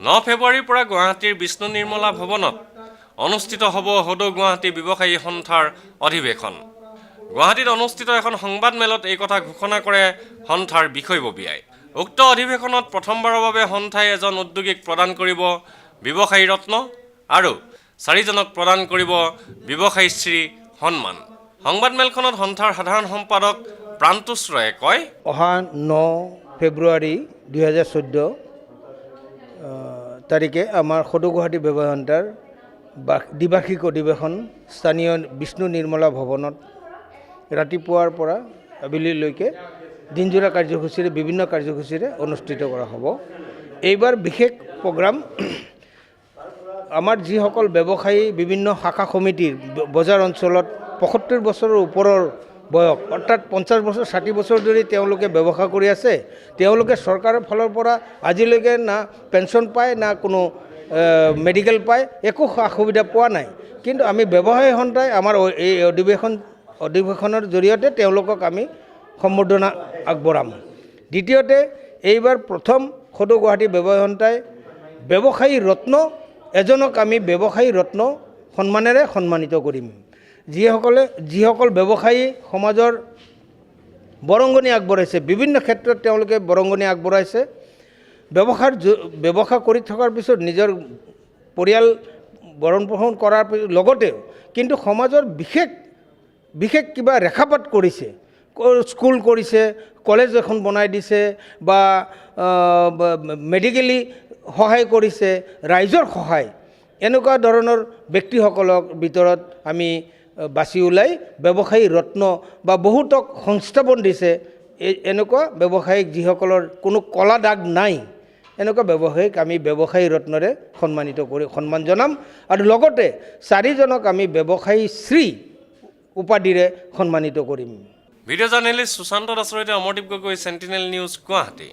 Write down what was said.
9 ফেব্ৰুৱাৰীৰ পৰা গুৱাহাটীৰ বিষ্ণু নিৰ্মলা ভৱনত অনুষ্ঠিত হ'ব সদৌ গুৱাহাটী ব্যৱসায়ী সন্থাৰ অধিৱেশন। গুৱাহাটীত অনুষ্ঠিত এখন সংবাদ মেলত এই কথা ঘোষণা কৰে সন্থাৰ বিষয়ববীয়াই। উক্ত অধিৱেশনত প্ৰথমবাৰৰ বাবে সন্থাই এজন উদ্যোগীক প্ৰদান কৰিব ব্যৱসায়ী ৰত্ন আৰু 4জনক প্ৰদান কৰিব ব্যৱসায়ীশ্ৰী সন্মান। সংবাদ মেলখনত সন্থাৰ সাধাৰণ সম্পাদক প্ৰান্তোষ ৰয়ে কয়, অহা 9 ফেব্ৰুৱাৰী 2014 তাৰিখে আমাৰ সদৌ গুৱাহাটী ব্যৱসায়ী সন্থাৰ দ্বিবাৰ্ষিক অধিৱেশন স্থানীয় বিষ্ণু নিৰ্মলা ভৱনত ৰাতিপুৱাৰ পৰা আবেলিলৈকে দিনজোৰা কাৰ্যসূচীৰে বিভিন্ন কাৰ্যসূচীৰে অনুষ্ঠিত কৰা হ'ব। এইবাৰ বিশেষ প্ৰগ্ৰাম আমাৰ যিসকল ব্যৱসায়ী বিভিন্ন শাখা সমিতিৰ বজাৰ অঞ্চলত 75 বছৰৰ ওপৰৰ বয়স অৰ্থাৎ 50 বছৰ 60 বছৰ ধৰি তেওঁলোকে ব্যৱসায় কৰি আছে। তেওঁলোকে চৰকাৰৰ ফালৰ পৰা আজিলৈকে না পেঞ্চন পায় না কোনো মেডিকেল পায়, একো সুবিধা পোৱা নাই। কিন্তু আমি ব্যৱসায়ী সন্থাই আমাৰ এই অধিৱেশনৰ জৰিয়তে তেওঁলোকক আমি সম্বৰ্ধনা আগবঢ়াম। দ্বিতীয়তে এইবাৰ প্ৰথম সদৌ গুৱাহাটী ব্যৱসায়ী সন্থাই ব্যৱসায়ী ৰত্ন এজনক আমি ব্যৱসায়ী ৰত্ন সন্মানেৰে সন্মানিত কৰিম। যিসকল ব্যৱসায়ী সমাজৰ বৰংগনি আগবঢ়াইছে, বিভিন্ন ক্ষেত্ৰত তেওঁলোকে বৰংগনি আগবঢ়াইছে। ব্যৱসায় কৰি থকাৰ পিছত নিজৰ পৰিয়াল ভৰণ পোষণ কৰাৰ লগতে কিন্তু সমাজৰ বিশেষ কিবা ৰেখাপাত কৰিছে, স্কুল কৰিছে, কলেজ এখন বনাই দিছে বা মেডিকেলি সহায় কৰিছে, ৰাইজৰ সহায়, এনেকুৱা ধৰণৰ ব্যক্তিসকলৰ ভিতৰত আমি বাছি ওলাই ব্যৱসায়ী ৰত্ন বা বহুতক সংস্থাপন দিছে। এনেকুৱা ব্যৱসায়িক যিসকলৰ কোনো কলা দাগ নাই, এনেকুৱা ব্যৱসায়িক আমি ব্যৱসায়ী ৰত্নৰে সন্মান জনাম আৰু লগতে 4জনক আমি ব্যৱসায়ী শ্ৰী উপাধিৰে সন্মানিত কৰিম। ভিডিঅ' জাৰ্নেলিষ্ট সুশান্ত দাসৰ সৈতে অমৰদীপ গগৈ, চেণ্টিনেল নিউজ, গুৱাহাটী।